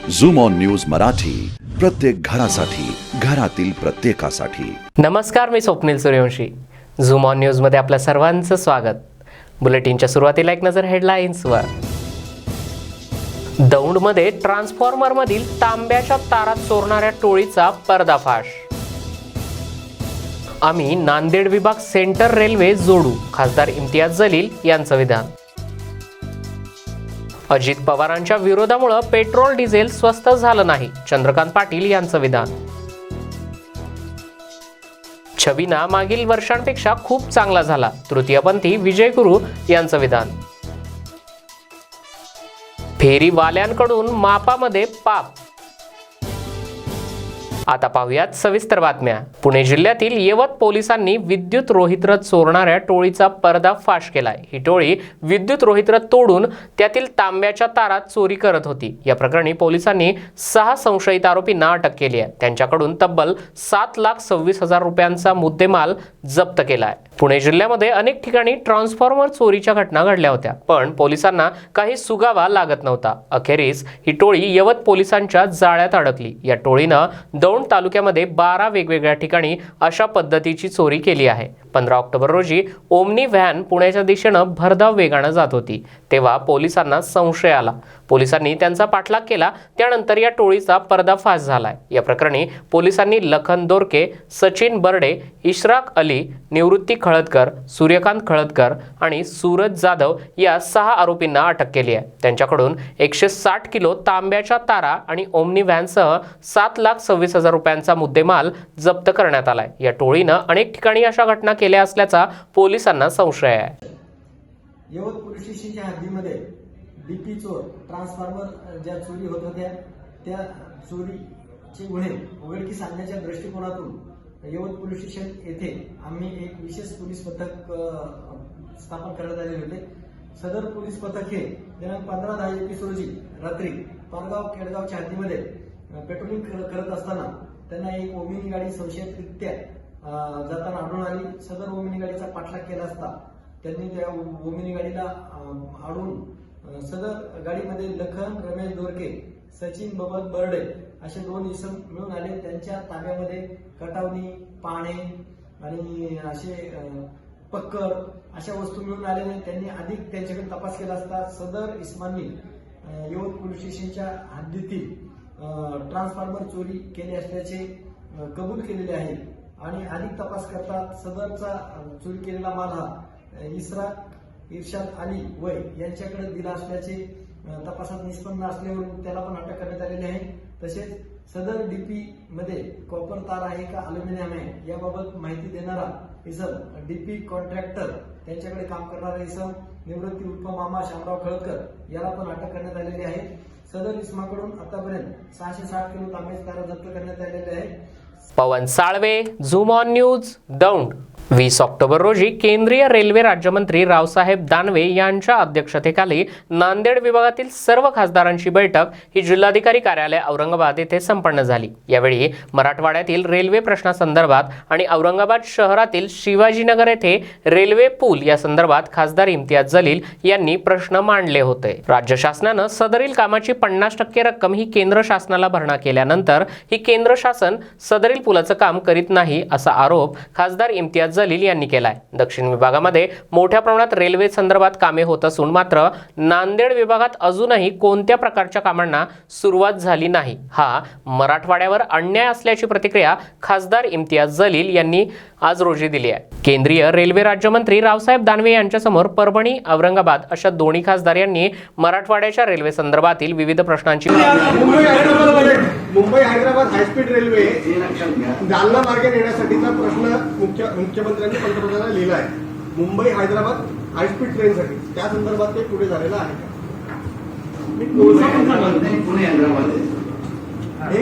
Zoom on news Marathi, प्रत्येक घरासाठी, घरातील प्रत्येकासाठी। नमस्कार, मी Swapnil Suryavanshi. Zoom on News मध्ये आपल्या सर्वांचं स्वागत। बुलेटिनच्या सुरुवातीला एक नजर हेडलाईन्सवर। दौंडमध्ये ट्रान्सफॉर्मरमधील तांब्याच्या तारा चोरणाऱ्या टोळीचा पर्दाफाश। आम्ही नांदेड विभाग सेंटर रेल्वे जोडू, खासदार इम्तियाज जलील यांचं विधान। अजित पवारांच्या विरोधामुळे पेट्रोल डिझेल स्वस्त झालं नाही, चंद्रकांत पाटील यांचं विधान। छबिना मागील वर्षांपेक्षा खूप चांगला झाला, तृतीयपंथी विजय गुरु यांचं विधान। फेरीवाल्यांकडून मापामध्ये पाप। आता पाहूयात सविस्तर बातम्या। पुणे जिल्ह्यातील येवत पोलिसांनी विद्युत रोहित्र चोरणाऱ्या टोळीचा पर्दाफाश केलाय। ही टोळी विद्युत रोहित्र तोडून त्यातील तांब्याच्या तारा चोरी करत होती। या प्रकरणी पोलिसांनी 6 संशयित आरोपींना अटक केली आहे। त्यांच्याकडून तब्बल 7,26,000 रुपयांचा मुद्देमाल जप्त केलाय। पुणे जिल्ह्यामध्ये अनेक ठिकाणी ट्रान्सफॉर्मर चोरीच्या घटना घडल्या होत्या, पण पोलिसांना काही सुगावा लागत नव्हता। अखेरीस ही टोळी येवत पोलिसांच्या जाळ्यात अडकली। या टोळीनं दौंड तालुक्यामध्ये 12 वेगवेगळ्या ठिकाणी अशा पद्धतीची चोरी केली आहे। 15 ऑक्टोबर रोजी ओमनी व्हॅन पुण्याच्या दिशेनं भरधाव वेगानं जात होती, तेव्हा पोलिसांना संशय आला। पोलिसांनी त्यांचा पाठलाग केला, त्यानंतर या टोळीचा पर्दाफाश झालाय। या प्रकरणी पोलिसांनी लखन दोरके, सचिन बर्डे, इशराक अली, निवृत्ती खळदकर, सूर्यकांत खळदकर आणि सूरज जाधव या 6 आरोपींना अटक केली आहे। त्यांच्याकडून 160 किलो तांब्याच्या तारा आणि ओमनी व्हॅनसह 7,26,000 रुपयांचा मुद्देमाल जप्त करण्यात आलाय। या टोळीनं अनेक ठिकाणी अशा घटना केल्या असल्याचा पोलिसांना संशय आहे। येवत पोलीस स्टेशनच्या हद्दीमध्ये डीपी चोर ट्रान्सफॉर्मर ज्या चोरी होत होत्या, त्या चोरीचे गुन्हे उघडकीस आणण्याच्या दृष्टिकोनातून येवत पोलीस स्टेशन येथे आम्ही एक विशेष पोलीस पथक स्थापन करण्यात आले होते। सदर पोलीस पथक हे दिनांक 15/10/21 रोजी रात्री पारगाव केडगावच्या हद्दीमध्ये पेट्रोलिंग करत असताना त्यांना एक ओमिनी गाडी संशयितरित्या जाताना आढळून आली। सदर ओमिनी गाडीचा पाठलाग केला असता त्यांनी त्या ओमिनी गाडीला अडवून सदर गाडीमध्ये लखन रमेश दोरके, सचिन बबन बर्डे असे 2 इसम मिळून आले। त्यांच्या ताब्यामध्ये कटावणी, पाणे आणि असे पक्कर अशा वस्तू मिळून आल्याने त्यांनी अधिक त्यांच्याकडे तपास केला असता सदर इस्मांनी येवत पोलीस स्टेशनच्या हद्दीतील ट्रान्सफॉर्मर चोरी केली असल्याचे कबूल केलेले आहे आणि अधिक तपास करतात सदरचा चोरी केलेला माल हा इशराक इर्शाद अली वय यांच्याकडे दिला असल्याचे तपासात निष्पन्न असल्यावरून त्याला पण अटक करण्यात आलेली आहे। तसेच सदर डीपी मध्ये कॉपर तार आहे का अल्युमिनियम आहे याबाबत माहिती देणारा इसम डीपी कॉन्ट्रॅक्टर, त्यांच्याकडे काम करणारा इसम निवृत्ती उर्फ मामा शामराव खळदकर याला पण अटक करण्यात आलेली आहे। सदर इसमाकडून आतापर्यंत 660 किलो तांब्याची तारा जप्त करण्यात आलेली आहे। Pawan Salve, Zoom on News, Daund. 20 October रोजी केंद्रीय रेल्वे राज्यमंत्री रावसाहेब दानवे यांच्या अध्यक्षतेखाली नांदेड विभागातील सर्व खासदारांची बैठक ही जिल्हाधिकारी कार्यालय औरंगाबाद येथे संपन्न झाली। यावेळी मराठवाड्यातील रेल्वे प्रश्नासंदर्भात आणि औरंगाबाद शहरातील शिवाजीनगर येथे रेल्वे पूल या संदर्भात खासदार इम्तियाज जलील यांनी प्रश्न मांडले होते। राज्य शासनानं सदरील कामाची 50% रक्कम ही केंद्र शासनाला भरणा केल्यानंतर ही केंद्र शासन सदरील पुलाचं काम करीत नाही असा आरोप खासदार इम्तियाज जलील यांनी केलाय। दक्षिण विभागामध्ये मोठ्या प्रमाणात रेल्वे संदर्भात कामे होत असून मात्र नांदेड विभागात अजूनही कोणत्या प्रकारच्या कामांना सुरुवात झाली नाही, हा मराठवाड्यावर अन्याय असल्याची प्रतिक्रिया खासदार इम्तियाज जलील यांनी आज रोजी दिली आहे। केंद्रीय रेल्वे राज्यमंत्री रावसाहेब दानवे यांच्यासमोर परभणी, औरंगाबाद अशा दोन्ही खासदार यांनी मराठवाड्याच्या रेल्वे संदर्भातील विविध प्रश्नांची मुंबई हैदराबाद हायस्पीड रेल्वे जालना मार्गे नेण्यासाठीचा प्रश्न मुख्यमंत्र्यांनी पंतप्रधानांना लिहिला आहे। मुंबई हैदराबाद हायस्पीड ट्रेनसाठी त्या संदर्भात ते पुढे झालेलं आहे का? एक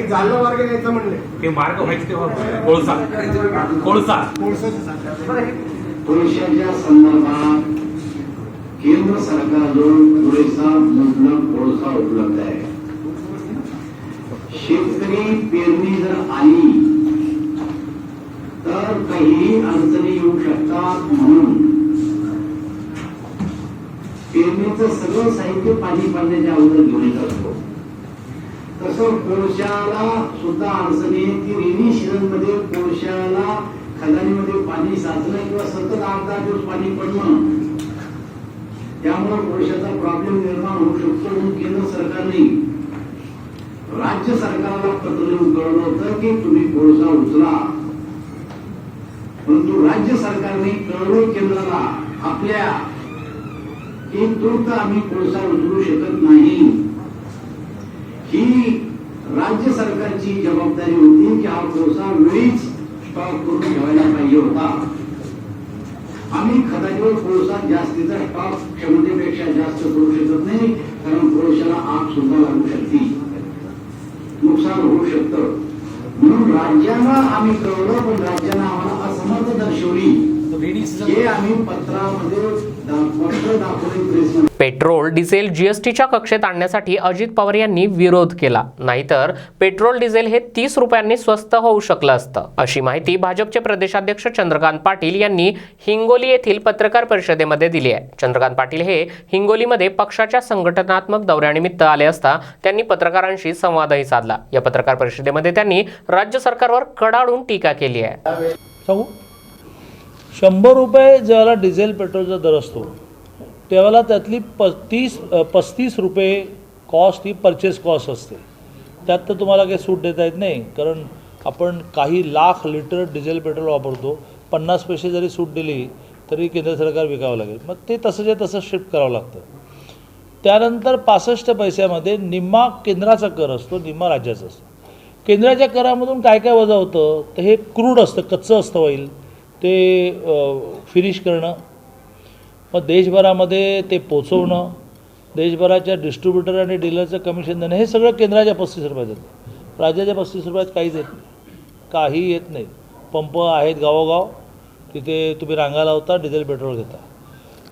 जालना मार्गे न्यायचं म्हणले ते मार्ग व्हायचे तेव्हा कोळसा कोळशाच्या संदर्भात केंद्र सरकारजवळ पुरेसा मुबलक कोळसा उपलब्ध आहे। शेतकरी पेरणी जर आली तर काही अडचणी येऊ शकतात, म्हणून पेरणीचं सगळं साहित्य पाणी पाडण्याच्या अगोदर घेऊन येत असतो। तसं कोळशाला सुद्धा अडचणी आहे. ती रेनी सीझन मध्ये कोळशाला खदानीमध्ये पाणी साचणं किंवा सतत 8-10 दिवस पाणी पडणं, त्यामुळे कोळशाचा प्रॉब्लेम निर्माण होऊ शकतो. म्हणून केंद्र सरकारने राज्य सरकारला पत्र लिहून कळवलं होतं की तुम्ही कोळसा उचला, परंतु राज्य सरकारने कळवलं केंद्राला आपल्या की तूर्त आम्ही कोळसा उचलू शकत नाही. ही राज्य सरकारची जबाबदारी होती की हा कोळसा वेळीच स्टॉक करून ठेवायला पाहिजे होता. आम्ही खतावर कोळसा जास्तीचा स्टॉक क्षमतेपेक्षा जास्त करू शकत नाही, कारण कोळशाला आग सुद्धा लागू शकते, नुकसान होऊ शकतं. म्हणून राज्यानं आम्ही कळवलं, पण राज्यानं आम्हाला असमर्थ दर्शवली. हे आम्ही पत्रामध्ये पत्र दाखवले प्रेसमध्ये. पेट्रोल डिझेल जीएसटीच्या कक्षेत आणण्यासाठी अजित पवार यांनी विरोध केला, नाहीतर पेट्रोल डिझेल हे 30 रुपयांनी स्वस्त होऊ शकलं असतं, अशी माहिती भाजपचे प्रदेशाध्यक्ष चंद्रकांत पाटील यांनी हिंगोली येथील पत्रकार परिषदेमध्ये दिली आहे. चंद्रकांत पाटील हे हिंगोलीमध्ये पक्षाच्या संघटनात्मक दौऱ्यानिमित्त आले असता त्यांनी पत्रकारांशी संवादही साधला. या पत्रकार परिषदेमध्ये त्यांनी राज्य सरकारवर कडाडून टीका केली आहे. सांगू, 100 रुपये ज्यावेळेला डिझेल पेट्रोलचा दर असतो त्यावेळेला त्यातली 35 रुपये कॉस्ट ही परचेस कॉस्ट असते. त्यात तर तुम्हाला काही सूट देता येत नाही, कारण आपण काही लाख लिटर डिझेल पेट्रोल वापरतो. 50 पैसे जरी सूट दिली तरी केंद्र सरकार विकावं लागेल, मग ते तसंच्या तसं शिफ्ट करावं लागतं. त्यानंतर 65 पैशामध्ये निम्मा केंद्राचा कर असतो, निम्मा राज्याचा असतो. केंद्राच्या करामधून काय काय वजा होतं तर हे क्रूड असतं, कच्चं असतं ऑइल, ते फिनिश करणं, मग देशभरामध्ये ते पोचवणं, देशभराच्या डिस्ट्रीब्युटर आणि डीलरचं कमिशन देणं, हे सगळं केंद्राच्या 35 रुपयात येतं. राज्याच्या 35 रुपयात काहीच येत नाही, काही येत नाही. पंप आहेत गावोगाव, तिथे तुम्ही रांगा लावता, डिझेल पेट्रोल घेता.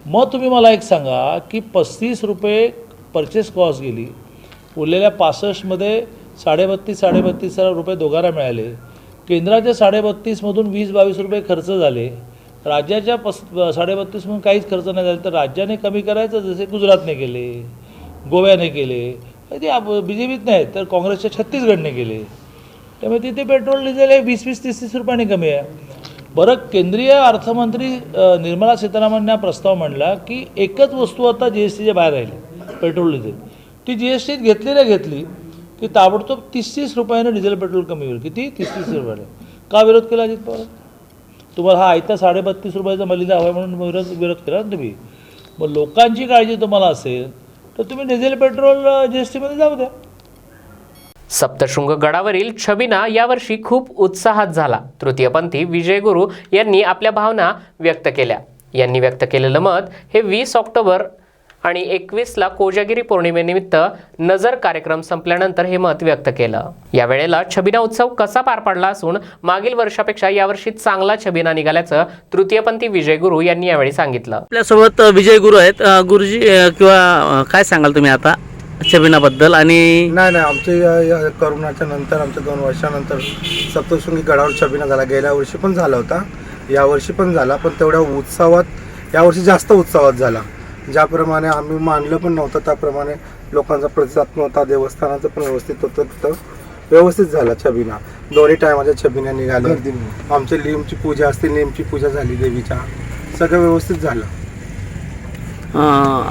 मग तुम्ही मला एक सांगा की 35 रुपये परचेस कॉस्ट गेली, उरलेल्या 65मध्ये 32.5 रुपये दोघांना मिळाले. केंद्राच्या 32.5मधून 20-22 रुपये खर्च झाले, राज्याच्या 32.5मधून काहीच खर्च नाही झाले. तर राज्याने कमी करायचं, जसे गुजरातने केले, गोव्याने केले, ते BJPत नाही तर काँग्रेसच्या छत्तीसगडने केले. त्यामुळे तिथे पेट्रोल डिझेल हे 20-30 रुपयांनी कमी आहे. बरं, केंद्रीय अर्थमंत्री निर्मला सीतारामन हा प्रस्ताव मांडला की एकच वस्तू आता GSTच्या बाहेर राहिली, पेट्रोल डिझेल. ती GSTत घेतली की ताबडतोब 30 रुपयाने डिझेल पेट्रोल कमी होईल. किती? 30 रुपयाने. का विरोध केला अजित पवार? तुम्हाला हा आयता 32.5 रुपयाचा मलिदा हवा म्हणून विरोध केला ना तुम्ही. मग लोकांची काळजी तुम्हाला असेल तर तुम्ही डिझेल पेट्रोल GSTमध्ये जाऊ द्या. सप्तशृंग गडावरील छबिना यावर्षी खूप उत्साहात झाला. तृतीयपंथी विजय गुरु यांनी आपल्या भावना व्यक्त केल्या. यांनी व्यक्त केलेलं मत हे 20 ऑक्टोबर आणि 21ला कोजागिरी पौर्णिमेनिमित्त नजर कार्यक्रम संपल्यानंतर हे मत व्यक्त केलं. या वेळेला छबिना उत्सव कसा पार पडला असून मागील वर्षापेक्षा यावर्षी चांगला छबिना निघाल्याचं तृतीयपंथी विजय गुरु यांनी यावेळी सांगितलं. आपल्यासोबत विजय गुरु आहेत. गुरुजी, किंवा काय सांगाल तुम्ही आता छबिनाबद्दल? आणि नाही आमचे करोनाच्या नंतर, आमच्या 2 वर्षानंतर सप्तशृंगी गडावर छबिना झाला. गेल्या वर्षी पण झाला होता, यावर्षी पण झाला, पण तेवढ्या उत्सवात यावर्षी जास्त उत्सवात झाला. ज्याप्रमाणे आम्ही मानलं पण नव्हतं त्याप्रमाणे लोकांचा प्रतिसाद नव्हता. देवस्थानाचं पण व्यवस्थित होतं, तिथं व्यवस्थित झाला छबिना. दोन्ही टायमाच्या छबिन्या निघाल्या. आमची लिमची पूजा असते, लिमची पूजा झाली देवीच्या, सगळं व्यवस्थित झालं.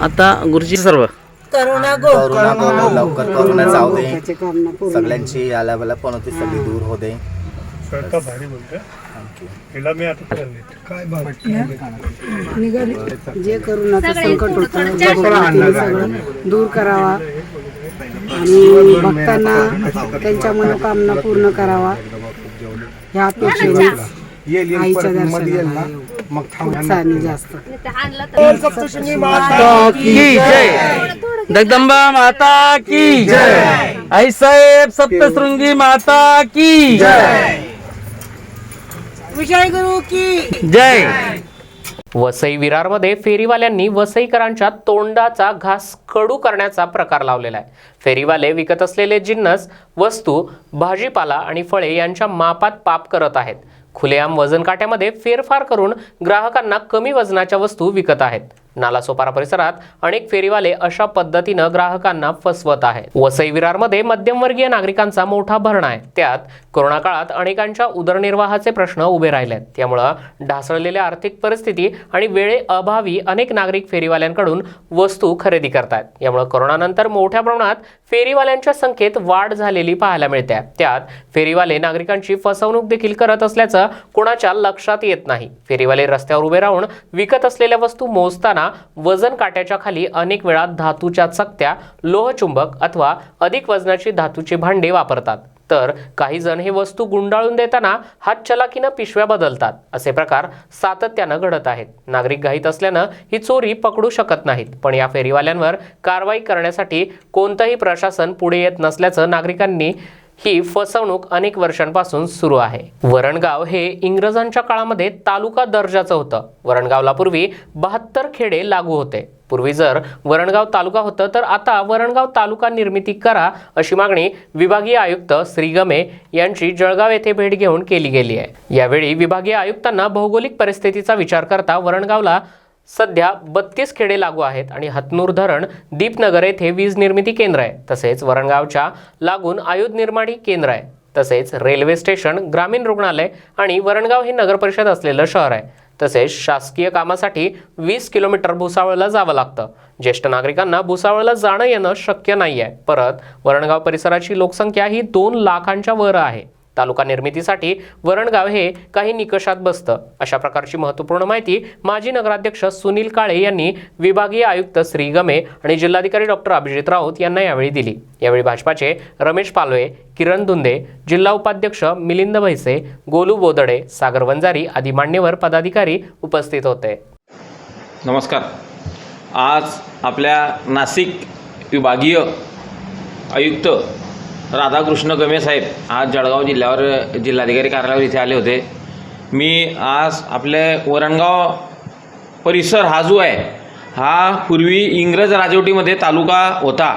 आता गुरुजी सर्व करोना लवकर करोना जाऊ दे, सगळ्यांची आल्याला पण होती, सगळी दूर हो दे. जे करोनाचं संकट होतं सगळं दूर करावा आणि भक्तांना त्यांच्या मनोकामना पूर्ण करावा ह्या अपेक्षेने आईच्या दर्शनाला उत्साहाने जास्त. जगदंबा माता की जय. आई साहेब सप्तशृंगी माता की जय. विजय गुरु की जय. वसई विरारमध्ये फेरीवाल्यांनी वसईकरांच्या तोंडाचा घास कडू करण्याचा प्रकार लावलेला आहे. फेरीवाले विकत असलेले जिन्नस, वस्तू, भाजीपाला आणि फळे यांच्या मापात पाप करत आहेत. खुलेआम वजन काट्यामध्ये फेरफार करून ग्राहकांना कमी वजनाच्या वस्तू विकत आहेत. नालासोपारा परिसरात अनेक फेरीवाले अशा पद्धतीनं ग्राहकांना फसवत आहेत. वसई विरारमध्ये मध्यमवर्गीय नागरिकांचा मोठा भरणा आहे. त्यात कोरोना काळात अनेकांच्या उदरनिर्वाहाचे प्रश्न उभे राहिलेत. त्यामुळे ढासळलेल्या आर्थिक परिस्थिती आणि वेळेअभावी अनेक नागरिक फेरीवाल्यांकडून वस्तू खरेदी करतात. यामुळे कोरोनानंतर मोठ्या प्रमाणात फेरीवाल्यांच्या संख्येत वाढ झालेली पाहायला मिळते. त्यात फेरीवाले नागरिकांची फसवणूक देखील करत असल्याचं कोणाच्या लक्षात येत नाही. फेरीवाले रस्त्यावर उभे राहून विकत असलेल्या वस्तू मोजताना वजन काट्याच्या खाली अनेक वेळा धातूच्या चकत्या, लोहचुंबक अथवा अधिक वजनाची धातूची भांडे वापरतात. तर काही जण हे वस्तू गुंडाळून देताना हातचलाकीनं पिशव्या बदलतात. असे प्रकार सातत्यानं घडत आहेत. नागरिक घाईत असल्यानं ही चोरी पकडू शकत नाहीत. पण या फेरीवाल्यांवर कारवाई करण्यासाठी कोणतंही प्रशासन पुढे येत नसल्याचं नागरिकांनी ही फसवणूक अनेक वर्षांपासून सुरू आहे. वरणगाव हे इंग्रजांच्या काळामध्ये तालुका दर्जाचं होतं. वरणगावला पूर्वी 72 खेडे लागू होते. पूर्वी जर वरणगाव तालुका होतं तर आता वरणगाव तालुका निर्मिती करा अशी मागणी विभागीय आयुक्त श्री गमे यांची जळगाव येथे भेट घेऊन केली गेली आहे. यावेळी विभागीय आयुक्तांना भौगोलिक परिस्थितीचा विचार करता वरणगावला सध्या 32 खेडे लागू आहेत आणि हतनूर धरण, दीपनगर येथे वीज निर्मिती केंद्र आहे. तसेच वरणगावच्या लागून आयुध निर्माणी केंद्र आहे. तसेच रेल्वे स्टेशन, ग्रामीण रुग्णालय आणि वरणगाव हे नगरपरिषद असलेलं शहर आहे. तसेच शासकीय कामासाठी 20 किलोमीटर भुसावळला जावं लागतं. ज्येष्ठ नागरिकांना भुसावळला जाणं येणं शक्य नाही आहे. परत वरणगाव परिसराची लोकसंख्या ही 2 लाखांच्या वर आहे. तालुका निर्मितीसाठी वरणगाव हे काही निकषात बसतं. अशा प्रकारची महत्त्वपूर्ण माहिती माजी नगराध्यक्ष सुनील काळे यांनी विभागीय आयुक्त श्री गमे आणि जिल्हाधिकारी डॉक्टर अभिजित राऊत यांना यावेळी दिली. यावेळी भाजपाचे रमेश पालवे, किरण धुंदे, जिल्हा उपाध्यक्ष मिलिंद भैसे, गोलू बोदडे, सागर वंजारी आदी मान्यवर पदाधिकारी उपस्थित होते. नमस्कार. आज आपल्या नाशिक विभागीय आयुक्त राधाकृष्ण गमे साहेब आज जळगाव जिल्हाधिकारी कार्यालयावर इथे आले होते. मी आज आपले वरणगाव परिसर हा जो आहे हा पूर्वी इंग्रज राजवटीमध्ये तालुका होता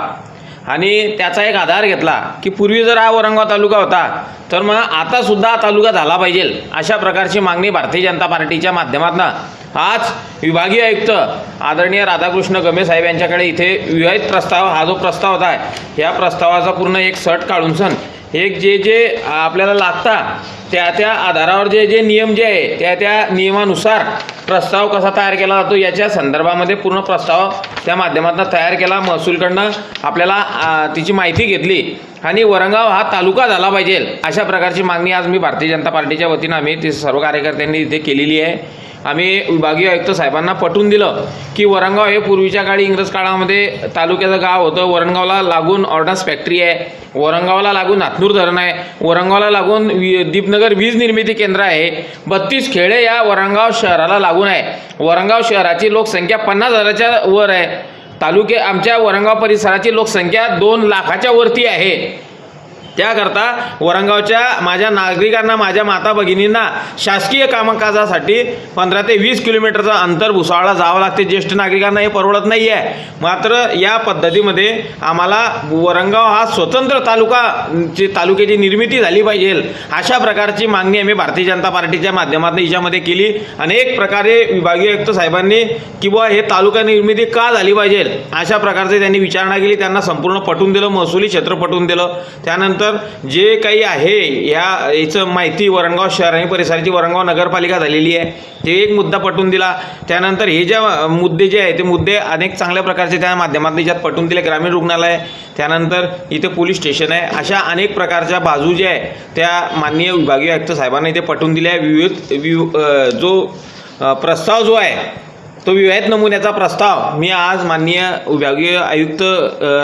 आणि त्याचा एक आधार घेतला की पूर्वी जर हा वरणगाव तालुका होता तर मग आतासुद्धा तालुका झाला पाहिजे अशा प्रकारची मागणी भारतीय जनता पार्टीच्या माध्यमातून आज विभागीय आयुक्त आदरणीय राधाकृष्ण गमे साहेब यांच्याकडे इथे विवाहित प्रस्ताव हा जो प्रस्ताव होता आहे या प्रस्तावाचा पूर्ण एक सट काढून सन एक जे आपल्याला लागतात त्या आधारावर जे नियम जे आहे त्या नियमानुसार प्रस्ताव कसा तयार केला जातो याच्या संदर्भामध्ये पूर्ण प्रस्ताव त्या माध्यमातून तयार केला. महसूलकडनं आपल्याला तिची माहिती घेतली आणि वरणगाव हा तालुका झाला पाहिजे अशा प्रकारची मागणी आज मी भारतीय जनता पार्टीच्या वतीनं आम्ही ते सर्व कार्यकर्त्यांनी इथे केलेली आहे. आम्ही विभागीय आयुक्त साहेबांना पटवून दिलं की वरणगाव हे पूर्वीच्या काळी इंग्रज काळामध्ये तालुक्याचं गाव होतं. वरणगावला लागून ऑर्डन्स फॅक्टरी आहे, वरणगावला लागून हतनूर धरण आहे, वरणगावला लागून दीपनगर वीज निर्मिती केंद्र आहे. 32 खेडे या वरणगाव शहराला लागून आहे. वरणगाव शहराची लोकसंख्या 50,000च्या वर आहे. आमच्या वरणगाव परिसराची लोकसंख्या 2 लाखाच्या वरती आहे. त्याकरता वरणगावच्या माझ्या नागरिकांना, माझ्या माता भगिनींना शासकीय कामकाजासाठी 15 ते 20 किलोमीटरचं अंतर भुसावळला जावं लागते. ज्येष्ठ नागरिकांना हे परवडत नाही आहे. मात्र या पद्धतीमध्ये आम्हाला वरणगाव हा स्वतंत्र तालुक्याची निर्मिती झाली पाहिजे अशा प्रकारची मागणी आम्ही भारतीय जनता पार्टीच्या माध्यमातून याच्यामध्ये केली. अनेक प्रकारे विभागीय आयुक्त साहेबांनी की बुवा हे तालुका निर्मिती का झाली पाहिजे अशा प्रकारचे त्यांनी विचारणा केली. त्यांना संपूर्ण पटवून दिलं, महसुली क्षेत्र पटवून दिलं. त्यानंतर जे काही आहे याचं माहिती वरणगाव शहर आणि परिसराची वरणगाव नगरपालिका झालेली आहे ते एक मुद्दा पटवून दिला. त्यानंतर हे ज्या मुद्दे जे आहे ते मुद्दे अनेक चांगल्या प्रकारचे त्या माध्यमातून ज्यात पटवून दिले. ग्रामीण रुग्णालय, त्यानंतर इथे पोलीस स्टेशन आहे, अशा अनेक प्रकारच्या बाजू ज्या आहे त्या माननीय विभागीय आयुक्त साहेबांनी इथे पटवून दिल्या. जो प्रस्ताव जो आहे तो विवाहित नमुन्याचा प्रस्ताव मी आज माननीय विभागीय आयुक्त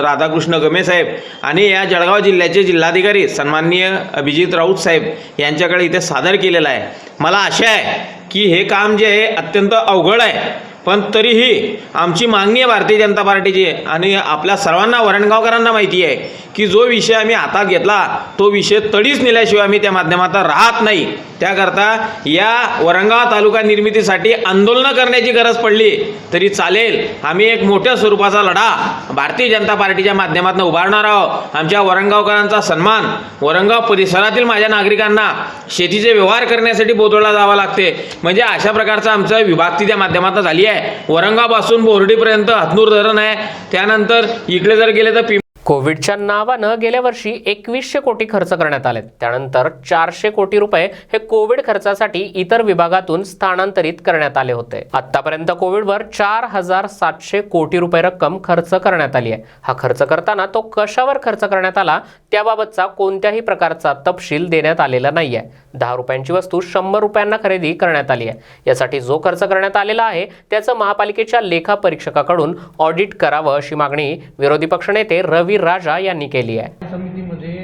राधाकृष्ण गमे साहेब आणि या जळगाव जिल्ह्याचे जिल्हाधिकारी सन्माननीय अभिजित राऊत साहेब यांच्याकडे इथे सादर केलेला आहे. मला आशा आहे की हे काम जे आहे अत्यंत अवघड आहे, पण तरीही आमची मागणी आहे भारतीय जनता पार्टीची आणि आपल्या सर्वांना वरणगावकरांना माहिती आहे की जो विषय आम्ही हातात घेतला तो विषय तडीच नेल्याशिवाय आम्ही त्या माध्यमातून राहत नाही. त्याकरता या वरणगाव तालुका निर्मितीसाठी आंदोलनं करण्याची गरज पडली तरी चालेल. आम्ही एक मोठ्या स्वरूपाचा लढा भारतीय जनता पार्टीच्या माध्यमातून उभारणार आहोत. आमच्या वरणगावकरांचा सन्मान, वरणगाव परिसरातील माझ्या नागरिकांना शेतीचे व्यवहार करण्यासाठी बोदोडला जावं लागते म्हणजे अशा प्रकारचा आमचं विभागती त्या माध्यमातून झाली आहे. आहे. औरंगाबादपासून बोर्डीपर्यंत हातनूर धरण आहे. त्यानंतर इकडे जर गेले तर कोविडच्या नावानं गेल्या वर्षी 2100 कोटी खर्च करण्यात आले. त्यानंतर 400 कोटी रुपये हे कोविड खर्चासाठी इतर विभागातून स्थानांतरित करण्यात आले होते. आतापर्यंत कोविडवर 4700 कोटी रुपये रक्कम खर्च करण्यात आली आहे. हा खर्च करताना तो कशावर खर्च करण्यात आला त्याबाबतचा कोणत्याही प्रकारचा तपशील देण्यात आलेला नाही आहे. 10 रुपयांची वस्तू 100 रुपयांना खरेदी करण्यात आली आहे. यासाठी जो खर्च करण्यात आलेला आहे त्याचं महापालिकेच्या लेखा परीक्षकाकडून ऑडिट करावं अशी मागणी विरोधी पक्षनेते रवी राजा यांनी केली आहे. समितीमध्ये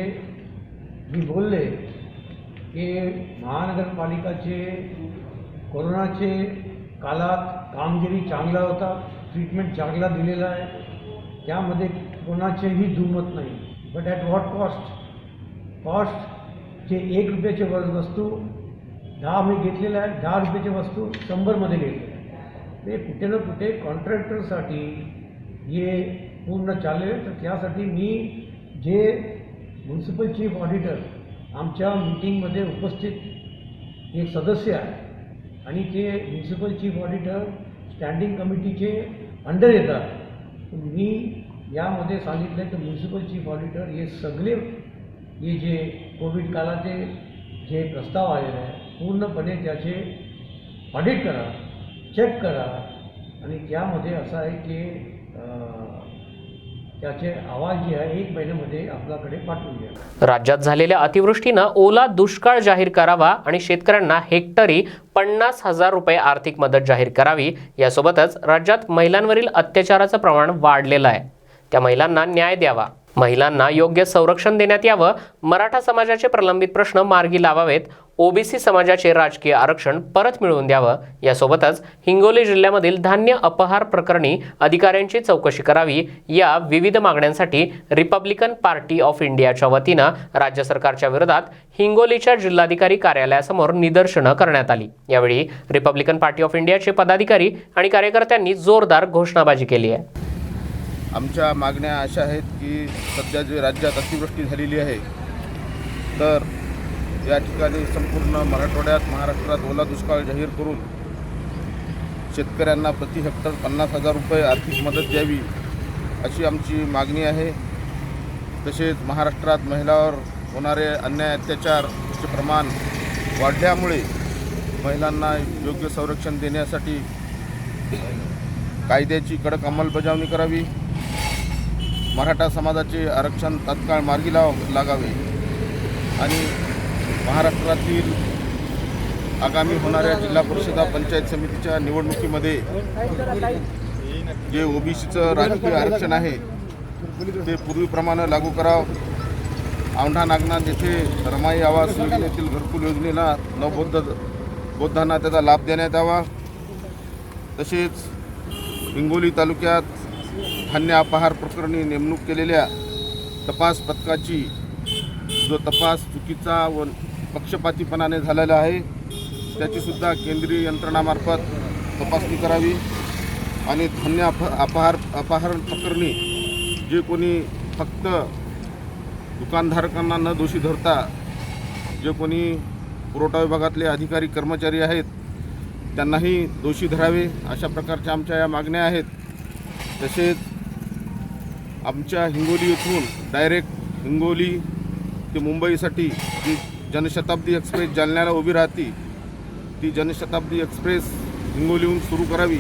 मी बोलले की महानगरपालिकाचे कोरोनाचे काळात कामगिरी चांगला होता, ट्रीटमेंट चांगला दिलेला आहे, त्यामध्ये कोणाचेही दुमत नाही. बट ॲट व्हॉट कॉस्ट जे 1 रुपयाचे वस्तू 10 मी घेतलेलं आहे, 10 रुपयाची वस्तू 100मध्ये घेतली आहे. ते कुठे ना कुठे कॉन्ट्रॅक्टरसाठी हे पूर्ण चालेल. तर त्यासाठी मी जे म्युन्सिपल चीफ ऑडिटर आमच्या मीटिंगमध्ये उपस्थित एक सदस्य आहे आणि ते म्युन्सिपल चीफ ऑडिटर स्टँडिंग कमिटीचे अंडर येतात. मी यामध्ये सांगितलं की म्युन्सिपल चीफ ऑडिटर हे सगळे हे जे कोविड काळाचे जे प्रस्ताव आलेले आहे पूर्णपणे त्याचे ऑडिट करा, चेक करा आणि त्यामध्ये असं आहे की त्याचे अहवाल जे आहे 1 महिन्यामध्ये आपल्याकडे पाठवून द्या. राज्यात झालेल्या अतिवृष्टीनं ओला दुष्काळ जाहीर करावा आणि शेतकऱ्यांना हेक्टरी 50,000 रुपये आर्थिक मदत जाहीर करावी. यासोबतच राज्यात महिलांवरील अत्याचाराचं प्रमाण वाढलेलं आहे. त्या महिलांना न्याय द्यावा, महिलांना योग्य संरक्षण देण्यात यावं, मराठा समाजाचे प्रलंबित प्रश्न मार्गी लावावेत, ओबीसी समाजाचे राजकीय आरक्षण परत मिळवून द्यावं. यासोबतच हिंगोली जिल्ह्यामधील धान्य अपहार प्रकरणी अधिकाऱ्यांची चौकशी करावी. या विविध मागण्यांसाठी रिपब्लिकन पार्टी ऑफ इंडियाच्या वतीनं राज्य सरकारच्या विरोधात हिंगोलीच्या जिल्हाधिकारी कार्यालयासमोर निदर्शनं करण्यात आली. यावेळी रिपब्लिकन पार्टी ऑफ इंडियाचे पदाधिकारी आणि कार्यकर्त्यांनी जोरदार घोषणाबाजी केली आहे. आमच्या मागण्या अशा आहेत की सध्या जे राज्यात अतिवृष्टी झालेली आहे तर या ठिकाणी संपूर्ण मराठवाड्यात महाराष्ट्रात ओला दुष्काळ जाहीर करून शेतकऱ्यांना प्रति हेक्टर 50,000 रुपये आर्थिक मदत द्यावी अशी आमची मागणी आहे. तसेच महाराष्ट्रात महिलांवर होणारे अन्याय अत्याचारचे प्रमाण वाढल्यामुळे महिलांना योग्य संरक्षण देण्यासाठी कायद्याची कडक अंमलबजावणी करावी, मराठा समाजाचे आरक्षण तात्काळ मार्गी लागावे आणि महाराष्ट्रातील आगामी होणाऱ्या जिल्हा परिषदा पंचायत समितीच्या निवडणुकीमध्ये जे ओबीसीचं राजकीय आरक्षण आहे ते पूर्वीप्रमाणे लागू करावं. औंढा नागनाथ येथे रमाई आवास योजनेतील घरकुल योजनेला नवबौद्धांना त्याचा लाभ देण्यात यावा. तसेच हिंगोली तालुक्यात धान्य अपहार प्रकरणी नेमणूक केलेल्या तपास पथकाची जो तपास चुकीचा व पक्षपातीपणाने झालेला आहे त्याचीसुद्धा केंद्रीय यंत्रणामार्फत तपासणी करावी आणि धान्य अपहार प्रकरणी जे कोणी फक्त दुकानधारकांना न दोषी धरता जे कोणी पुरवठा विभागातले अधिकारी कर्मचारी आहेत त्यांनाही दोषी धरावे अशा प्रकारच्या आमच्या या मागण्या आहेत. तसेच आमच्या हिंगोली येथून डायरेक्ट हिंगोली ते मुंबईसाठी जी जनशताब्दी एक्सप्रेस जालन्याला उभी राहते ती जनशताब्दी एक्सप्रेस हिंगोलीहून सुरू करावी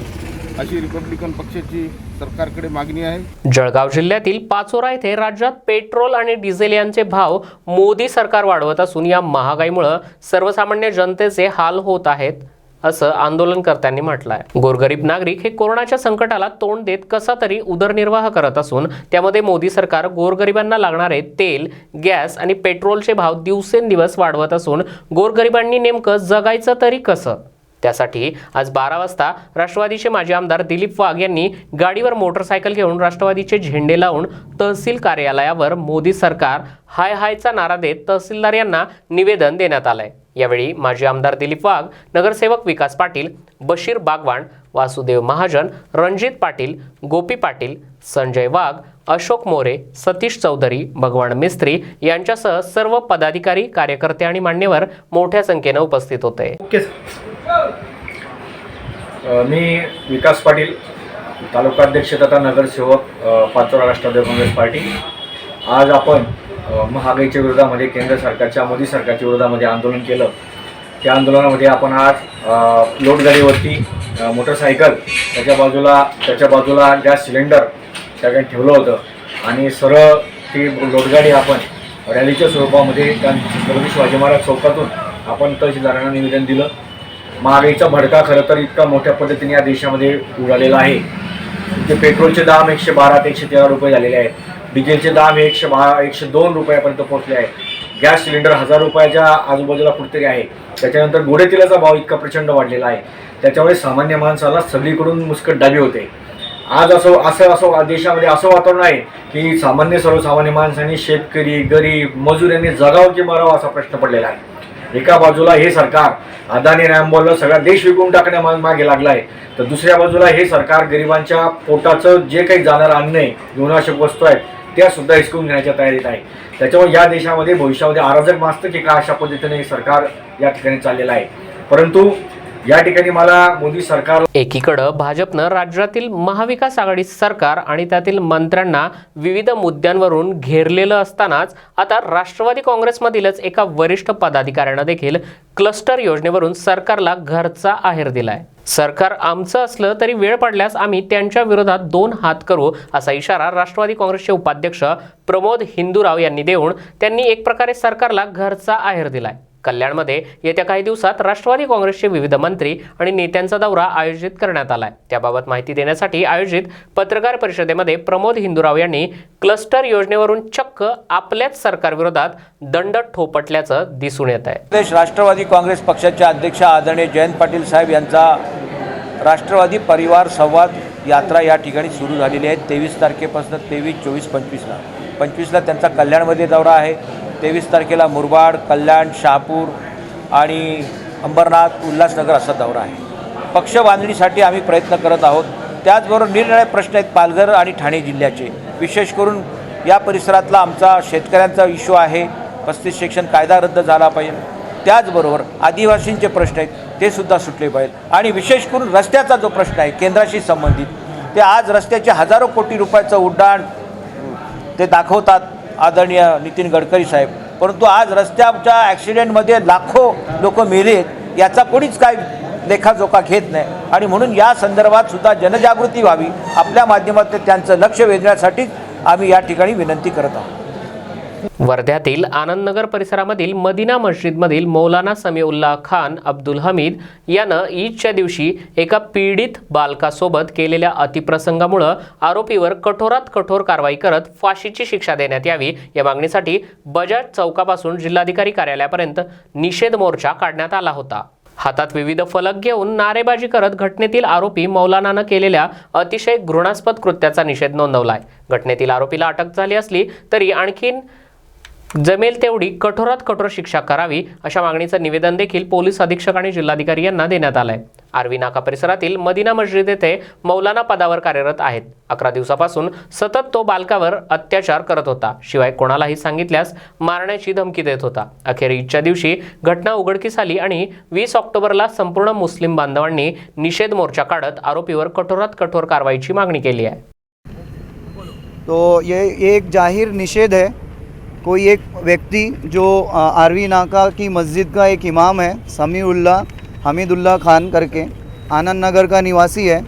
अशी रिपब्लिकन पक्षाची सरकारकडे मागणी आहे. जळगाव जिल्ह्यातील पाचोरा येथे राज्यात पेट्रोल आणि डिझेल यांचे भाव मोदी सरकार वाढवत असून या महागाईमुळे सर्वसामान्य जनतेचे हाल होत आहेत असं आंदोलनकर्त्यांनी म्हटलं आहे. गोरगरीब नागरिक हे कोरोनाच्या संकटाला तोंड देत कसा तरी उदरनिर्वाह करत असून त्यामध्ये मोदी सरकार गोरगरिबांना लागणारे तेल, गॅस आणि पेट्रोलचे भाव दिवसेंदिवस वाढवत असून गोरगरिबांनी नेमकं जगायचं तरी कसं? त्यासाठी आज 12 वाजता राष्ट्रवादीचे माजी आमदार दिलीप वाघ यांनी गाडीवर मोटरसायकल घेऊन राष्ट्रवादीचे झेंडे लावून तहसील कार्यालयावर मोदी सरकार हाय हायचा नारा देत तहसीलदार यांना निवेदन देण्यात आलंय. यावेळी माजी आमदार दिलीप वाघ, नगरसेवक विकास पाटील, बशीर बागवान, वासुदेव महाजन, रणजित पाटील, गोपी पाटील, संजय वाघ, अशोक मोरे, सतीश चौधरी, भगवान मिस्त्री यांच्यासह सर्व पदाधिकारी, कार्यकर्ते आणि मान्यवर मोठ्या संख्येने उपस्थित होते. मी विकास पाटील, तालुकाध्यक्ष तथा नगरसेवक पाचोरा राष्ट्रवादी काँग्रेस पार्टी. आज आपण महागाईच्या विरोधामध्ये केंद्र सरकारच्या मोदी सरकारच्या विरोधामध्ये आंदोलन केलं. त्या आंदोलनामध्ये आपण आज लोटगाडीवरती मोटरसायकल, त्याच्या बाजूला गॅस सिलेंडर त्या ठिकाणी ठेवलं होतं आणि सरळ ती लोटगाडी आपण रॅलीच्या स्वरूपामध्ये त्या छत्रपती शिवाजी महाराज चौकातून आपण तहसीलदारांना निवेदन दिलं. महागाईचा भडका खरं तर इतका मोठ्या पद्धतीने या देशामध्ये उडालेला आहे. ते पेट्रोलचे दाम 112 ते 113 रुपये झालेले आहेत. डिझेलचे दाम 102 रुपयापर्यंत पोहोचले आहेत. गॅस सिलेंडर 1000 रुपयाच्या आजूबाजूला कुठेतरी आहे. त्याच्यानंतर गोडे तेलाचा भाव इतका प्रचंड वाढलेला आहे. त्याच्यामुळे सामान्य माणसाला सगळीकडून मुस्कटदाबी होते. आज असं देशामध्ये असं वातावरण आहे की सर्वसामान्य माणसांनी, शेतकरी, गरीब, मजूर यांनी जगावं की मरावं असा प्रश्न पडलेला आहे. एका बाजूला हे सरकार अदानी रॅम्बॉलला सगळा देश विकून टाकण्या मागे लागला आहे, तर दुसऱ्या बाजूला हे सरकार गरिबांच्या पोटाचं जे काही जाणारं अन्न आहे, जीवनावश्यक वस्तू आहेत त्या सुद्धा हिसकून घेण्याच्या तयारीत आहे. त्याच्यामुळे या देशामध्ये भविष्यामध्ये अराजक माजतं की का अशा पद्धतीने सरकार या ठिकाणी चाललेलं आहे. परंतु या ठिकाणी मला मोदी सरकार एकीकडं भाजपनं राज्यातील महाविकास आघाडी सरकार आणि त्यातील मंत्र्यांना विविध मुद्द्यांवरून घेरलेलं असतानाच आता राष्ट्रवादी काँग्रेसमधीलच एका वरिष्ठ पदाधिकाऱ्यानं देखील क्लस्टर योजनेवरून सरकारला घरचा आहेर दिलाय. सरकार आमचं असलं तरी वेळ पडल्यास आम्ही त्यांच्या विरोधात 2 हात करू असा इशारा राष्ट्रवादी काँग्रेसचे उपाध्यक्ष प्रमोद हिंदूराव यांनी देऊन त्यांनी एक प्रकारे सरकारला घरचा आहेर दिलाय. कल्याणमध्ये येत्या काही दिवसात राष्ट्रवादी काँग्रेसचे विविध मंत्री आणि नेत्यांचा दौरा आयोजित करण्यात आलाय. त्याबाबत माहिती देण्यासाठी आयोजित पत्रकार परिषदेमध्ये प्रमोद हिंदूराव यांनी क्लस्टर योजनेवरून चक्क आपल्याच सरकारविरोधात दंड ठोपटल्याचं दिसून येत आहे. राष्ट्रवादी काँग्रेस पक्षाचे अध्यक्ष आदरणीय जयंत पाटील साहेब यांचा राष्ट्रवादी परिवार संवाद यात्रा या ठिकाणी सुरू झालेली आहे. 23 तारखेपासून 23, 24, 25ला त्यांचा कल्याणमध्ये दौरा आहे. 23 तारखेला मुरबाड, कल्याण, शहापूर आणि अंबरनाथ, उल्हासनगर असा दौरा आहे. पक्ष बांधणीसाठी आम्ही प्रयत्न करत आहोत. त्याचबरोबर निरनिराळे प्रश्न आहेत पालघर आणि ठाणे जिल्ह्याचे. विशेष करून या परिसरातला आमचा शेतकऱ्यांचा इश्यू आहे. 35 सेक्शन कायदा रद्द झाला पाहिजे. त्याचबरोबर आदिवासींचे प्रश्न आहेत ते सुद्धा सुटले पाहिजेत. आणि विशेष करून रस्त्याचा जो प्रश्न आहे केंद्राशी संबंधित, ते आज रस्त्याचे हजारो कोटी रुपयाचं उड्डाण ते दाखवतात आदरणीय नितीन गडकरी साहेब, परंतु आज रस्त्याच्या ॲक्सिडेंटमध्ये लाखो लोक मेलेत याचा कोणीच काय लेखाजोखा घेत नाही. आणि म्हणून या संदर्भात सुद्धा जनजागृती व्हावी, आपल्या माध्यमातून त्यांचं लक्ष वेधण्यासाठीच आम्ही या ठिकाणी विनंती करत आहोत. वर्ध्यातील आनंदनगर परिसरामधील मदिना मस्जिदमधील मौलाना समीउल्लाह खान अब्दुल हमीद यानं ईदच्या दिवशी एका पीडित बालकासोबत केलेल्या अतिप्रसंगामुळे आरोपीवर कठोरात कठोर कारवाई करत फाशीची शिक्षा देण्यात यावी या मागणीसाठी बजाज चौकापासून जिल्हाधिकारी कार्यालयापर्यंत निषेध मोर्चा काढण्यात आला होता. हातात विविध फलक घेऊन नारेबाजी करत घटनेतील आरोपी मौलानानं केलेल्या अतिशय घृणास्पद कृत्याचा निषेध नोंदवलाय. घटनेतील आरोपीला अटक झाली असली तरी आणखीन जमेल तेवढी कठोरात कठोर शिक्षा करावी अशा मागणीचं निवेदन देखील पोलीस अधीक्षक आणि जिल्हाधिकारी यांना देण्यात आलंय. आरवी नाका परिसरातील मदिना मस्जिद येथे मौलाना पदावर कार्यरत आहेत. 11 दिवसापासून सतत तो बालकावर अत्याचार करत होता. शिवाय कोणालाही सांगितल्यास मारण्याची धमकी देत होता. अखेर ईदच्या दिवशी घटना उघडकीस आली आणि 20 ऑक्टोबरला संपूर्ण मुस्लिम बांधवांनी निषेध मोर्चा काढत आरोपीवर कठोरात कठोर कारवाईची मागणी केली आहे. तो ये एक जाहिर निषेध है. कोई एक व्यक्ति जो आरवी नाका की मस्जिद का एक इमाम है, समीउल्लाह हमीदुल्लाह खान करके, आनंद नगर का निवासी है,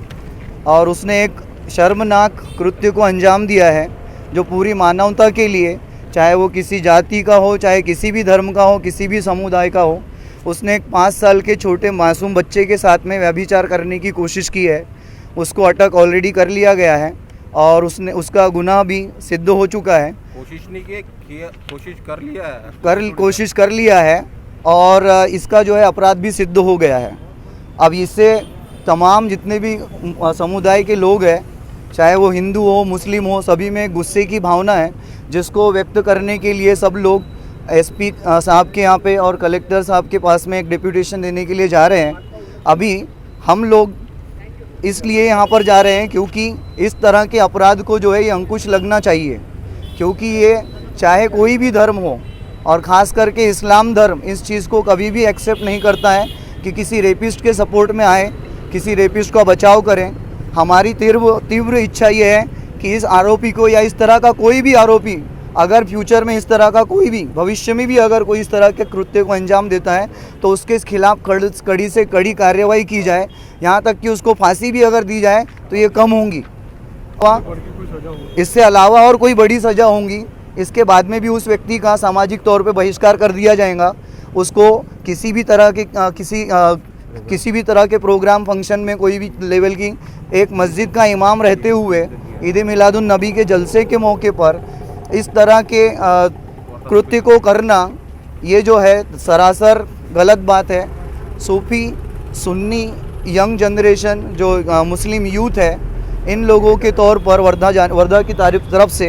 और उसने एक शर्मनाक कृत्य को अंजाम दिया है जो पूरी मानवता के लिए, चाहे वो किसी जाति का हो, चाहे किसी भी धर्म का हो, किसी भी समुदाय का हो, उसने एक 5 साल के छोटे मासूम बच्चे के साथ में व्यभिचार करने की कोशिश की है. उसको अटक ऑलरेडी कर लिया गया है और उसका गुनाह भी सिद्ध हो चुका है. कोशिश कर लिया है और इसका जो है अपराध भी सिद्ध हो गया है. अब इससे तमाम जितने भी समुदाय के लोग हैं, चाहे वो हिंदू हो, मुस्लिम हो, सभी में गुस्से की भावना है, जिसको व्यक्त करने के लिए सब लोग एसपी साहब के यहाँ पे और कलेक्टर साहब के पास में एक डिप्यूटेशन देने के लिए जा रहे हैं. अभी हम लोग इसलिए यहाँ पर जा रहे हैं क्योंकि इस तरह के अपराध को जो है ये अंकुश लगना चाहिए, क्योंकि ये चाहे कोई भी धर्म हो और ख़ास करके इस्लाम धर्म इस चीज़ को कभी भी एक्सेप्ट नहीं करता है कि किसी रेपिस्ट के सपोर्ट में आए किसी रेपिस्ट का बचाव करें। हमारी तीव्र इच्छा ये है कि इस आरोपी को या इस तरह का कोई भी आरोपी अगर फ्यूचर में इस तरह का कोई भी भविष्य में भी अगर कोई इस तरह के कृत्य को अंजाम देता है तो उसके खिलाफ कड़ी से कड़ी कार्रवाई की जाए, यहाँ तक कि उसको फांसी भी अगर दी जाए तो ये कम होंगी, इससे अलावा और कोई बड़ी सज़ा होंगी। इसके बाद में भी उस व्यक्ति का सामाजिक तौर पे बहिष्कार कर दिया जाएगा। उसको किसी भी तरह के प्रोग्राम फंक्शन में कोई भी लेवल की एक मस्जिद का इमाम रहते हुए ईद मिलादुन नबी के जलसे के मौके पर इस तरह के कृत्य को करना, ये जो है सरासर गलत बात है। सूफी सुन्नी यंग जनरेशन जो मुस्लिम यूथ है, इन लोगों के तौर पर वर्धा की तरफ से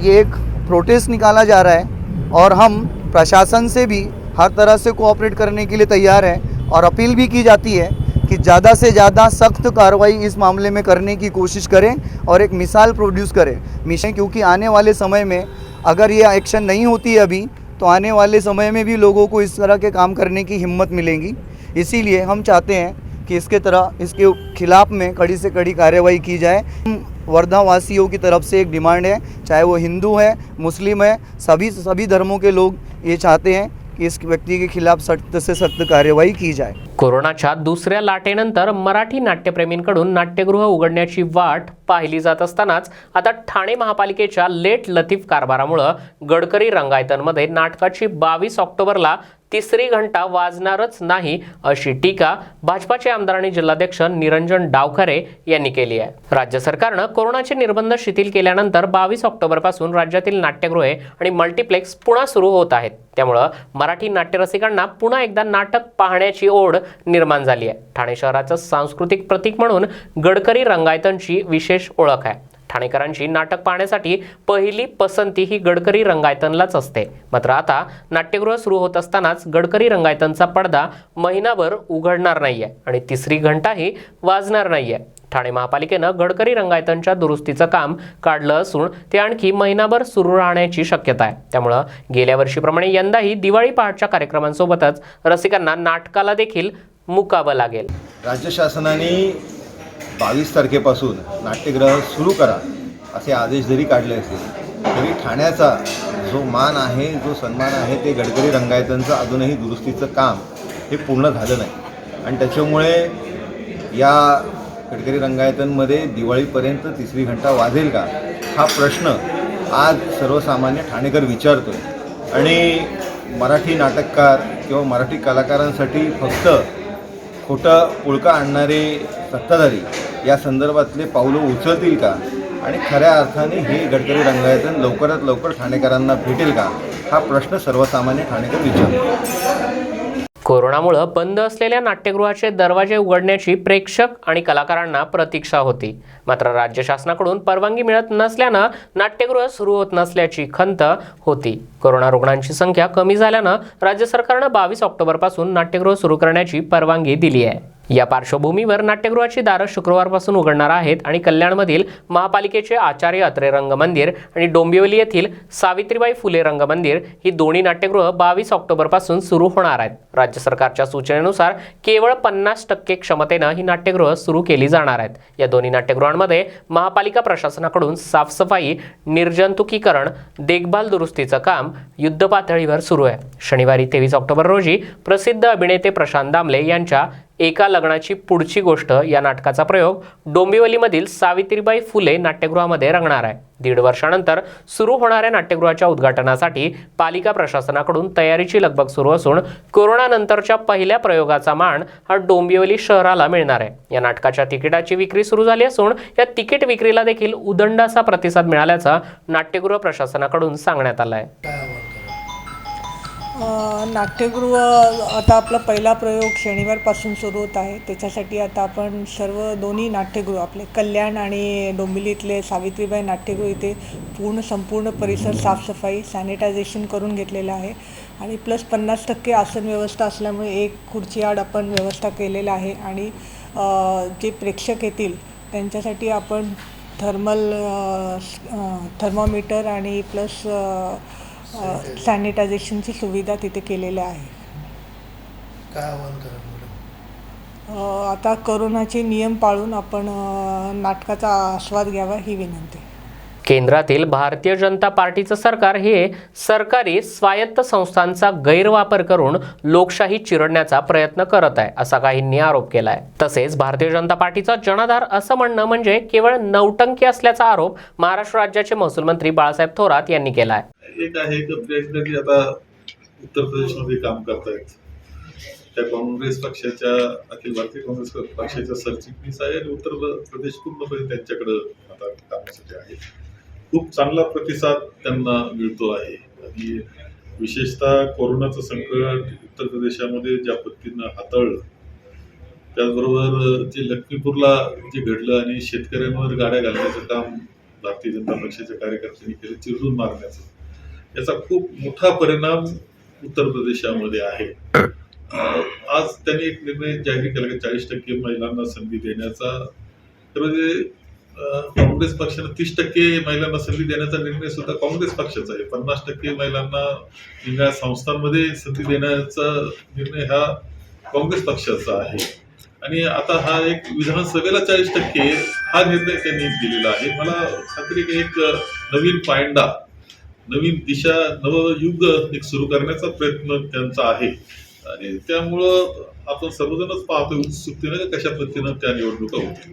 ये एक प्रोटेस्ट निकाला जा रहा है और हम प्रशासन से भी हर तरह से कोऑपरेट करने के लिए तैयार हैं और अपील भी की जाती है कि ज़्यादा से ज़्यादा सख्त कार्रवाई इस मामले में करने की कोशिश करें और एक मिसाल प्रोड्यूस करें क्योंकि आने वाले समय में अगर ये एक्शन नहीं होती है अभी, तो आने वाले समय में भी लोगों को इस तरह के काम करने की हिम्मत मिलेगी। इसीलिए हम चाहते हैं कि इसके खिलाफ में कड़ी से कड़ी कार्रवाई की जाए। वर्धा वासियों की तरफ से एक डिमांड है, चाहे वो हिंदू है, मुस्लिम है, सभी धर्मों के लोग ये चाहते हैं की इस व्यक्ती के खिलाफ सख्त से सख्त कार्यवाही की जाए। कोरोनाच्या दुसऱ्या लाटेनंतर मराठी नाट्यप्रेमींकडून नाट्यगृह उघडण्याची वाट पाहिली जात असतानाच आता ठाणे महापालिकेच्या लेट लतीफ कारभारामुळे गडकरी रंगायतनमध्ये नाटकाची 22 ऑक्टोबरला तिसरी घंटा वाजणारच नाही अशी टीका भाजपाचे आमदार आणि जिल्हाध्यक्ष निरंजन डावखरे यांनी केली आहे। राज्य सरकारने कोरोनाचे निर्बंध शिथिल केल्यानंतर 22 ऑक्टोबर पासून राज्यातील नाट्यगृहे आणि मल्टीप्लेक्स पुन्हा सुरू होत आहेत। त्यामुळे मराठी नाट्यरसिकांना पुन्हा एकदा नाटक पाहण्याची ओढ निर्माण झाली आहे। ठाणे शहराचं सांस्कृतिक प्रतीक म्हणून गडकरी रंगायतनची विशेष ओळख आहे। ठाणेकरांची नाटक पाहण्यासाठी पहिली पसंती ही गडकरी रंगायतनलाच असते। मात्र आता नाट्यगृह सुरू होत असतानाच गडकरी रंगायतनचा पडदा महिनाभर उघडणार नाहीये आणि तिसरी घंटाही वाजणार नाहीये। ठाणे महापालिकेने गडकरी रंगायतनच्या दुरुस्तीचं काम काढलं असून ते आणखी महिनाभर सुरू राहण्याची शक्यता आहे। त्यामुळे गेल्या वर्षीप्रमाणे यंदाही दिवाळी पहाटच्या कार्यक्रमांसोबतच रसिकांना नाटकाला देखील मुकावं लागेल। राज्य शासनाने 22 तारखेपासून नाट्यगृह सुरू करा असे आदेश जरी काढले असतील तरी ठाण्याचा जो मान आहे, जो सन्मान आहे, ते गडकरी रंगायतनचं अजूनही दुरुस्तीचं काम हे पूर्ण झालं नाही आणि त्याच्यामुळे या गडकरी रंगायतनमध्ये दिवाळीपर्यंत तिसरी घंटा वाजेल का हा प्रश्न आज सर्वसामान्य ठाणेकर विचारतोय आणि मराठी नाटककार किंवा मराठी कलाकारांसाठी फक्त खोटं पुळका आणणारे सत्ताधारी या संदर्भातले पावलं उचलतील का आणि खऱ्या अर्थाने हे गडकरी रंगायतन लवकरात लवकर ठाणेकरांना भेटेल का हा प्रश्न सर्वसामान्य ठाणेकर विचारतो। कोरोनामुळे बंद असलेल्या नाट्यगृहाचे दरवाजे उघडण्याची प्रेक्षक आणि कलाकारांना प्रतीक्षा होती। मात्र राज्य शासनाकडून परवानगी मिळत नसल्याने नाट्यगृह सुरू होत नसल्याची खंत होती। कोरोना रुग्णांची संख्या कमी झाल्याने राज्य सरकारने 22 ऑक्टोबर पासून नाट्यगृह सुरू करण्याची परवानगी दिली आहे। या पार्श्वभूमीवर नाट्यगृहाची दारे शुक्रवारपासून उघडणार आहेत आणि कल्याणमधील महापालिकेचे आचार्य अत्रे रंगमंदिर आणि डोंबिवली येथील सावित्रीबाई फुले रंगमंदिर ही दोन्ही नाट्यगृह 22 ऑक्टोबर पासून सुरू होणार आहेत। राज्य सरकारच्या सूचनेनुसार केवळ 50% क्षमतेने ही नाट्यगृह सुरू केली जाणार आहेत। या दोन्ही नाट्यगृहांमध्ये महापालिका प्रशासनाकडून साफसफाई, निर्जंतुकीकरण, देखभाल दुरुस्तीचं काम युद्धपातळीवर सुरू आहे। शनिवारी 23 ऑक्टोबर रोजी प्रसिद्ध अभिनेते प्रशांत दामले यांच्या एका लग्नाची पुढची गोष्ट या नाटकाचा प्रयोग डोंबिवलीमधील सावित्रीबाई फुले नाट्यगृहामध्ये रंगणार आहे। 1.5 वर्षानंतर सुरू होणाऱ्या नाट्यगृहाच्या उद्घाटनासाठी पालिका प्रशासनाकडून तयारीची लगबग सुरू असून कोरोना नंतरच्या पहिल्या प्रयोगाचा मान हा डोंबिवली शहराला मिळणार आहे। या नाटकाच्या तिकिटाची विक्री सुरू झाली असून या तिकीट विक्रीला देखील उदंडाचा प्रतिसाद मिळाल्याचा नाट्यगृह प्रशासनाकडून सांगण्यात आलं आहे। नाट्यगृह आता आपला पहिला प्रयोग शनिवारपासून सुरू होत आहे। त्याच्यासाठी आता आपण दोन्ही नाट्यगृह आपले कल्याण आणि डोंबिवलीतले सावित्रीबाई नाट्यगृह इथे संपूर्ण परिसर साफसफाई, सॅनिटायझेशन करून घेतलेलं आहे आणि प्लस 50% आसन व्यवस्था असल्यामुळे एक खुर्ची आड आपण व्यवस्था केलेला आहे आणि जे प्रेक्षक येतील त्यांच्यासाठी आपण थर्मोमीटर आणि प्लस सॅनिटायझेशनची सुविधा तिथे केलेल्या आहे। काय आव्हान करा आता करोनाचे नियम पाळून आपण नाटकाचा आस्वाद घ्यावा ही विनंती. केंद्रातील भारतीय जनता पार्टीचं सरकार हे सरकारी स्वायत्त संस्थांचा गैरवापर करून लोकशाही चिरडण्याचा प्रयत्न करत आहे असा काहींनी आरोप केलाय. तसेच भारतीय जनता पार्टीचा जनाधार असं म्हणणं म्हणजे केवळ नौटंकी असल्याचा आरोप महाराष्ट्र राज्याचे महसूल मंत्री बाळासाहेब थोरात यांनी केलाय. एक आहे की आता उत्तर प्रदेशमध्ये काम करतायत, त्या काँग्रेस पक्षाच्या अखिल भारतीय काँग्रेस पक्षाच्या सरचिटणीस आहे आणि उत्तर प्रदेश पूर्णपणे त्यांच्याकडे आता कामासाठी आहे. खूप चांगला प्रतिसाद त्यांना मिळतो आहे आणि विशेषतः कोरोनाचं संकट उत्तर प्रदेशामध्ये ज्या पद्धतीनं हाताळलं, त्याचबरोबर जे लक्ष्मीपूरला जे घडलं आणि शेतकऱ्यांवर गाड्या घालण्याचं काम भारतीय जनता पक्षाच्या कार्यकर्त्यांनी केलं, चिरडून मारण्याचं, याचा खूप मोठा परिणाम उत्तर प्रदेशामध्ये आहे. आज त्यांनी एक निर्णय जाहीर केला की 40% महिलांना संधी देण्याचा. तर म्हणजे काँग्रेस पक्षानं 30% महिलांना संधी देण्याचा निर्णय सुद्धा काँग्रेस पक्षाचा आहे. 50% महिलांना निम्या संस्थांमध्ये संधी देण्याचा निर्णय हा काँग्रेस पक्षाचा आहे. आणि आता हा एक विधानसभेला 40% हा निर्णय त्यांनी दिलेला आहे. मला खात्री की एक नवीन पायंडा, नवीन दिशा, नवयुग एक सुरू करण्याचा प्रयत्न त्यांचा आहे आणि त्यामुळं आपण सर्वजणच पाहतो उत्सुकतेनं कशा पद्धतीनं त्या निवडणुका होतील.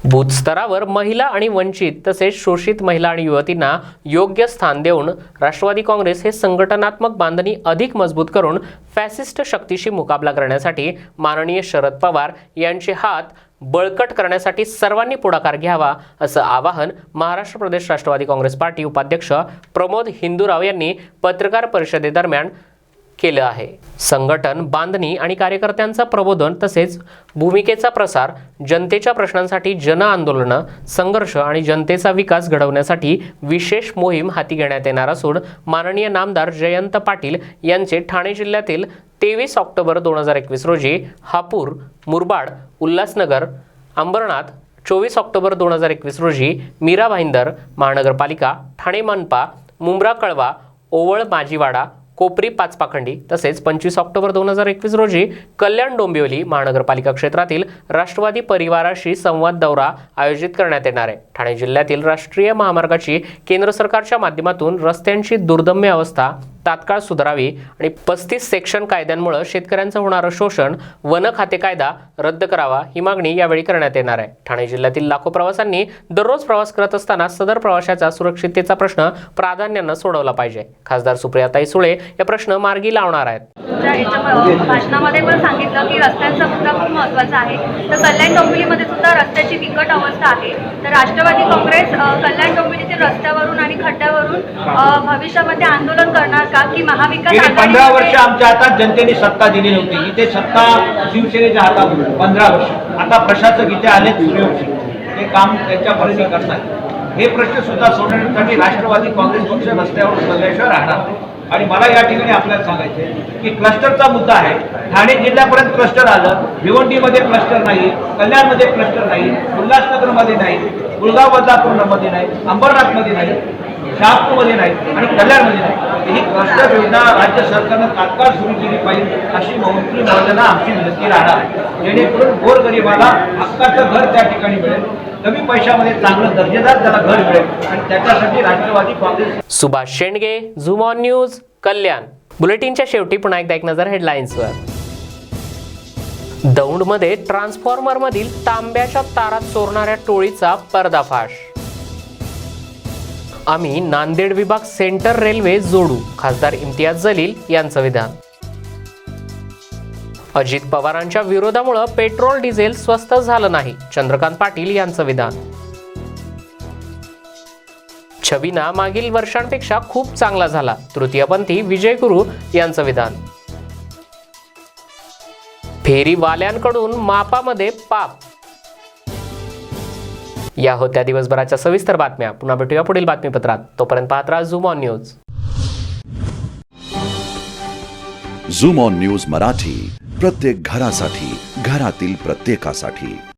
बूथ स्तरावर महिला आणि वंचित तसेच शोषित महिला आणि युवतींना योग्य स्थान देऊन राष्ट्रवादी काँग्रेस हे संघटनात्मक बांधणी अधिक मजबूत करून फॅसिस्ट शक्तीशी मुकाबला करण्यासाठी माननीय शरद पवार यांचे हात बळकट करण्यासाठी सर्वांनी पुढाकार घ्यावा असं आवाहन महाराष्ट्र प्रदेश राष्ट्रवादी काँग्रेस पार्टी उपाध्यक्ष प्रमोद हिंदूराव यांनी पत्रकार परिषदेदरम्यान केलं आहे. संघटन बांधणी आणि कार्यकर्त्यांचं प्रबोधन तसेच भूमिकेचा प्रसार, जनतेच्या प्रश्नांसाठी जन आंदोलनं, संघर्ष आणि जनतेचा विकास घडवण्यासाठी विशेष मोहीम हाती घेण्यात येणार असून माननीय नामदार जयंत पाटील यांचे ठाणे जिल्ह्यातील 23 ऑक्टोबर 2021 रोजी हापूर, मुरबाड, उल्हासनगर, अंबरनाथ, 24 ऑक्टोबर 2021 रोजी मीरा भाईंदर महानगरपालिका, ठाणे मनपा, मुंब्रा कळवा, ओवळ माजीवाडा, कोपरी पाचपाखंडी तसेच 25 ऑक्टोबर 2021 रोजी कल्याण डोंबिवली महानगरपालिका क्षेत्रातील राष्ट्रवादी परिवाराशी संवाद दौरा आयोजित करण्यात येणार आहे. ठाणे जिल्ह्यातील राष्ट्रीय महामार्गाची केंद्र सरकारच्या माध्यमातून रस्त्यांची दुर्दम्य अवस्था तात्काळ सुधारावी आणि 35 सेक्शन कायद्यांमुळे शेतकऱ्यांचं होणारं शोषण, वन खाते कायदा रद्द करावा ही मागणी यावेळी करण्यात येणार आहे. ठाणे जिल्ह्यातील लाखो प्रवाशांनी दररोज प्रवास करत असताना सदर प्रवाशाच्या सुरक्षिततेचा प्रश्न प्राधान्यानं सोडवला पाहिजे. खासदार सुप्रियाताई सुळे या प्रश्न मार्गी लावणार आहेत. भाषणामध्ये पण सांगितलं की रस्त्यांचा मुद्दा खूप महत्त्वाचा आहे. तर कल्याण डोंबिवलीमध्ये सुद्धा रस्त्याची बिकट अवस्था आहे. तर राष्ट्रवादी काँग्रेस कल्याण डोंबिवलीतील रस्त्यावरून आणि खड्ड्यावरून भविष्यामध्ये आंदोलन करणार का की महाविकास गेली 15 वर्ष आमच्या हातात जनतेने सत्ता दिली नव्हती. इथे सत्ता शिवसेनेच्या हातात 15 वर्ष. आता प्रशासक इथे आले सूर्यवंशी, ते काम त्यांच्या परीने करतात. हे प्रश्न सुद्धा सोडवण्यासाठी राष्ट्रवादी काँग्रेस पक्ष रस्त्यावर सगळ्याशिवाय राहणार. आणि मला या ठिकाणी आपल्याला सांगायचं आहे की क्लस्टरचा मुद्दा आहे. ठाणे जिल्ह्यापर्यंत क्लस्टर आलं, भिवंडीमध्ये क्लस्टर नाही, कल्याणमध्ये क्लस्टर नाही, उल्हासनगरमध्ये नाही, गुळगाव बदलापूरमध्ये नाही, अंबरनाथमध्ये नाही, शहापूरमध्ये नाही आणि कल्याणमध्ये नाही. ही क्लस्टर योजना राज्य सरकारनं तात्काळ सुरू केली पाहिजे अशी मंत्री महोदयांना आमची विनंती राहणार, जेणेकरून गोरगरिबाला हक्काचं घर त्या ठिकाणी मिळेल, कमी पैशामध्ये चांगलं दर्जेदार त्याला घर मिळेल आणि त्याच्यासाठी राष्ट्रवादी Congress. Subhash Shendge, Zoom on News, Kalyan. बुलेटिनच्या शेवटी पुन्हा एकदा एक नजर हेडलाईन्सवर. दौंडमध्ये ट्रान्सफॉर्मरमधील तांब्याच्या तारा चोरणाऱ्या टोळीचा पर्दाफाश. आम्ही नांदेड विभाग सेंटर रेल्वे जोडू, खासदार इम्तियाज जलील यांचं विधान. अजित पवारांच्या विरोधामुळे पेट्रोल डिझेल स्वस्त झालं नाही, चंद्रकांत पाटील यांचं विधान. छबिना मागील वर्षांपेक्षा खूप चांगला झाला, तृतीयपंथी विजय गुरु यांचं विधान. फेरीवाल्यांकडून मापामध्ये पाप. या होत्या दिवसभराच्या सविस्तर बातम्या. पुन्हा भेटूया पुढील बातमीपत्रात. तोपर्यंत पाहत राहा zoom on news. Zoom on news Marathi, प्रत्येक घरासाठी, घरातील प्रत्येकासाठी.